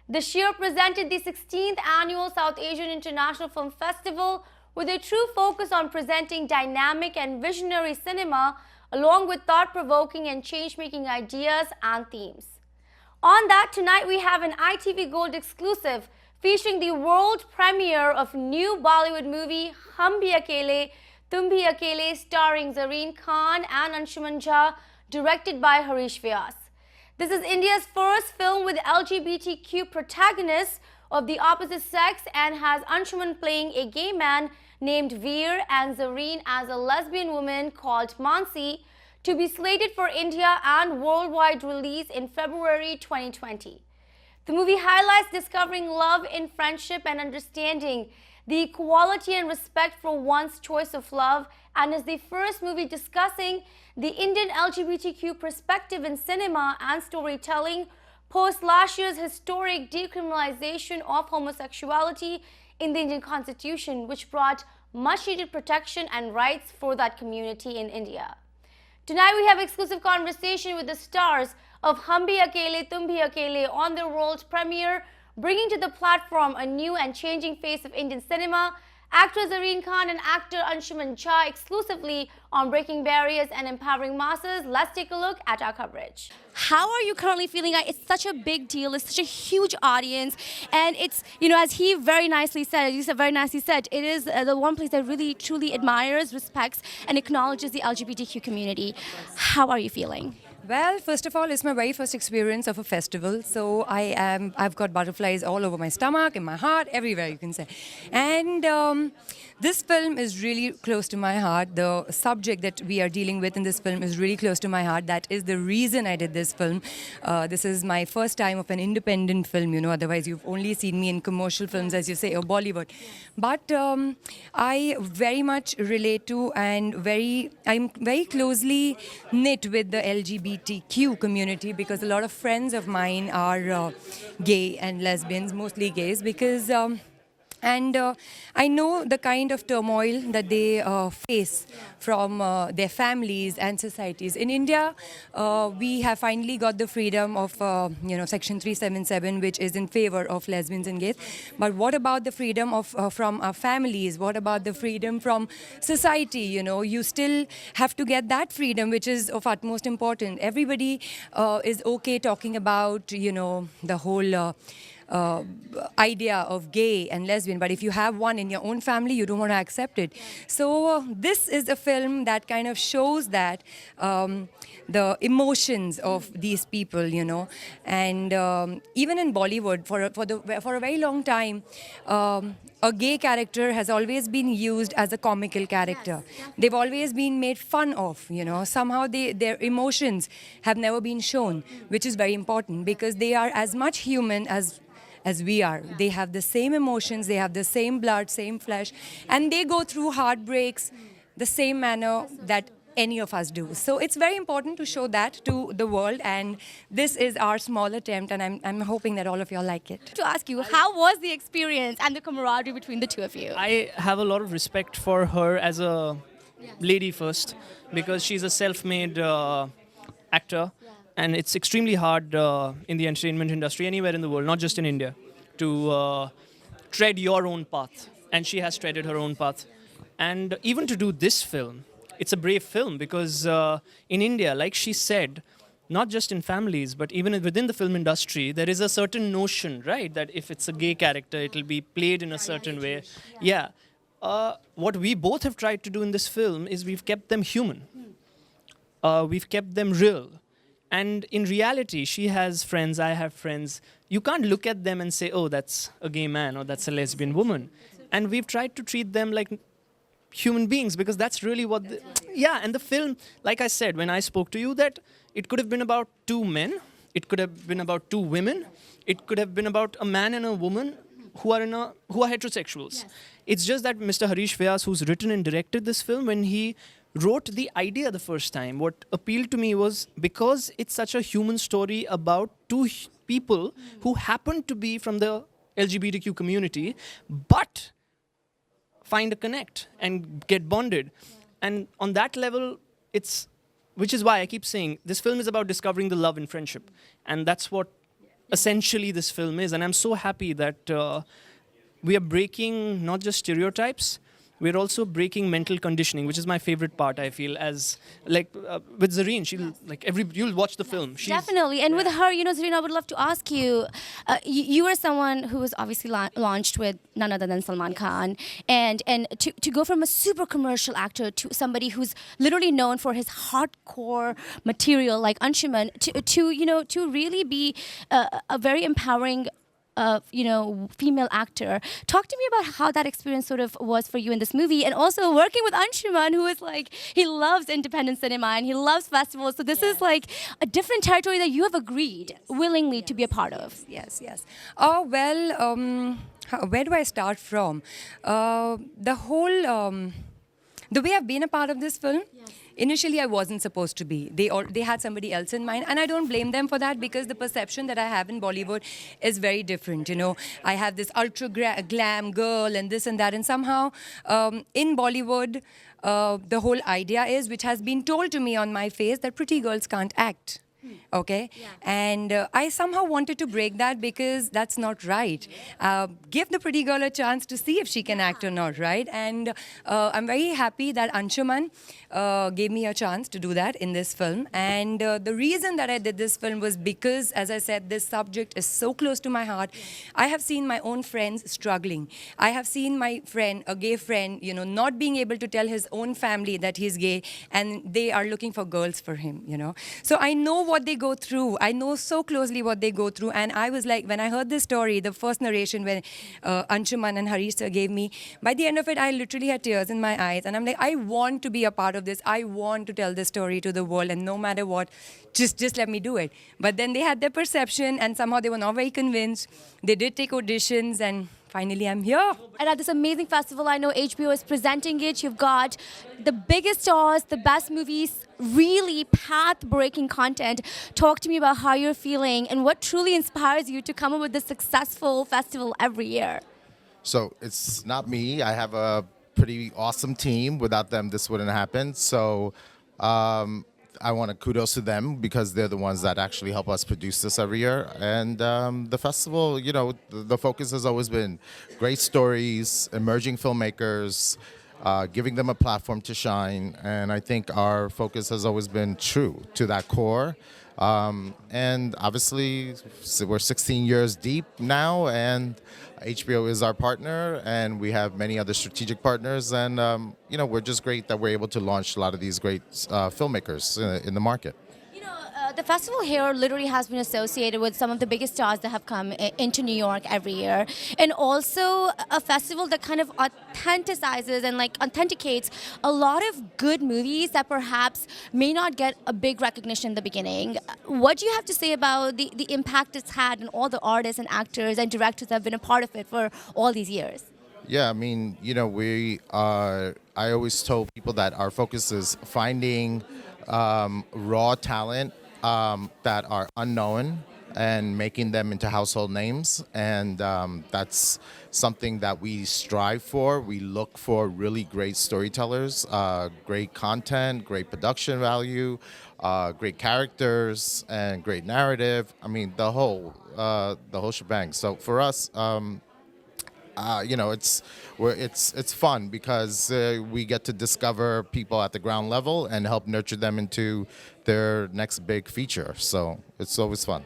This year presented the 16th Annual South Asian International Film Festival with a true focus on presenting dynamic and visionary cinema along with thought-provoking and change-making ideas and themes. On that, tonight we have an ITV Gold exclusive featuring the world premiere of new Bollywood movie Hum Bhi Akele, Tum Bhi Akele, starring Zareen Khan and Anshuman Jha, directed by Harish Vyas. This is India's first film with LGBTQ protagonists of the opposite sex and has Anshuman playing a gay man named Veer and Zareen as a lesbian woman called Mansi, to be slated for India and worldwide release in February 2020. The movie highlights discovering love in friendship and understanding the equality and respect for one's choice of love, and is the first movie discussing the Indian LGBTQ perspective in cinema and storytelling post last year's historic decriminalization of homosexuality in the Indian Constitution, which brought much needed protection and rights for that community in India. Tonight we have exclusive conversation with the stars of Hum Bhi Akele, Tum Bhi Akele on their world premiere, bringing to the platform a new and changing face of Indian cinema. Actor Zareen Khan and actor Anshuman Jha exclusively on breaking barriers and empowering masses. Let's take a look at our coverage. How are you currently feeling? It's such a big deal. It's such a huge audience. And it's, as he very nicely said, it is the one place that really, truly admires, respects, and acknowledges the LGBTQ community. How are you feeling? Well, first of all, it's my very first experience of a festival, so I've got butterflies all over my stomach, in my heart, everywhere you can say. And this film is really close to my heart. The subject that we are dealing with in this film is really close to my heart. That is the reason I did this film. This is my first time of an independent film, otherwise you've only seen me in commercial films, as you say, or Bollywood. But I very much relate to and I'm very closely knit with the LGBTQ community, because a lot of friends of mine are gay and lesbians, mostly gays, because I know the kind of turmoil that they face from their families and societies. In India, we have finally got the freedom of, Section 377, which is in favor of lesbians and gays. But what about the freedom of from our families? What about the freedom from society? You still have to get that freedom, which is of utmost importance. Everybody is okay talking about, the whole idea of gay and lesbian, but if you have one in your own family, you don't want to accept it. So this is a film that kind of shows that the emotions of these people, and even in Bollywood, for a very long time, a gay character has always been used as a comical character. Yes. They've always been made fun of, Somehow their emotions have never been shown, which is very important, because they are as much human as we are. They have the same emotions, they have the same blood, same flesh, and they go through heartbreaks the same manner that any of us do. So it's very important to show that to the world, and this is our small attempt, and I'm hoping that all of you all like it. To ask you, how was the experience and the camaraderie between the two of you? I have a lot of respect for her as a lady first, because she's a self-made actor. And it's extremely hard in the entertainment industry, anywhere in the world, not just in India, to tread your own path. And she has treaded her own path. And even to do this film, it's a brave film, because in India, like she said, not just in families, but even within the film industry, there is a certain notion, right, that if it's a gay character, it'll be played in a certain way. Yeah. What we both have tried to do in this film is we've kept them human. We've kept them real. And in reality, she has friends, I have friends. You can't look at them and say, oh, that's a gay man or that's a lesbian woman. And we've tried to treat them like human beings, because that's really what... And the film, like I said, when I spoke to you, that it could have been about two men, it could have been about two women, it could have been about a man and a woman who are heterosexuals. Yes. It's just that Mr. Harish Vyas, who's written and directed this film, when he wrote the idea the first time, what appealed to me was, because it's such a human story about two people who happen to be from the LGBTQ community, but find a connect and get bonded. And on that level, which is why I keep saying, this film is about discovering the love in friendship. And that's what essentially this film is. And I'm so happy that we are breaking not just stereotypes, we're also breaking mental conditioning, which is my favorite part. I feel as like with Zareen, she'll you'll watch the film. Definitely. And with her, Zareen, I would love to ask you, you are someone who was obviously launched with none other than Salman Khan. And to go from a super commercial actor to somebody who's literally known for his hardcore material like Anshuman, to really be a very empowering female actor. Talk to me about how that experience sort of was for you in this movie, and also working with Anshuman, who is like, he loves independent cinema and he loves festivals. So this is like a different territory that you have agreed willingly to be a part of. Yes, yes. Oh, well, where do I start from? The whole, the way I've been a part of this film, initially I wasn't supposed to be. They had somebody else in mind, and I don't blame them for that, because the perception that I have in Bollywood is very different. I have this ultra glam girl and this and that, and somehow in Bollywood, the whole idea is, which has been told to me on my face, that pretty girls can't act. Okay, and I somehow wanted to break that, because that's not right. Give the pretty girl a chance to see if she can act or not, right? And I'm very happy that Anshuman gave me a chance to do that in this film. And the reason that I did this film was because, as I said, this subject is so close to my heart. I have seen my own friends struggling. I have seen my friend, a gay friend, not being able to tell his own family that he's gay, and they are looking for girls for him, So I know what they go through. I know so closely what they go through. And I was like, when I heard this story, the first narration when Anshuman and Harish sir gave me, by the end of it, I literally had tears in my eyes. And I'm like, I want to be a part of this. I want to tell this story to the world. And no matter what, just let me do it. But then they had their perception, and somehow they were not very convinced. They did take auditions, and finally I'm here. And at this amazing festival, I know HBO is presenting it. You've got the biggest stars, the best movies, really path-breaking content. Talk to me about how you're feeling and what truly inspires you to come up with this successful festival every year. So it's not me. I have a pretty awesome team. Without them, this wouldn't happen. So I want to kudos to them, because they're the ones that actually help us produce this every year. And the festival, the focus has always been great stories, emerging filmmakers, giving them a platform to shine. And I think our focus has always been true to that core. And obviously, we're 16 years deep now, and HBO is our partner, and we have many other strategic partners. And, we're just great that we're able to launch a lot of these great filmmakers in the market. The festival here literally has been associated with some of the biggest stars that have come into New York every year, and also a festival that kind of authenticizes and authenticates a lot of good movies that perhaps may not get a big recognition in the beginning. What do you have to say about the impact it's had on all the artists and actors and directors that have been a part of it for all these years? Yeah, I mean, I always told people that our focus is finding raw talent that are unknown and making them into household names. And that's something that we strive for. We look for really great storytellers, great content, great production value, great characters, and great narrative. I mean, the whole shebang. So for us, it's fun, because we get to discover people at the ground level and help nurture them into their next big feature. So it's always fun.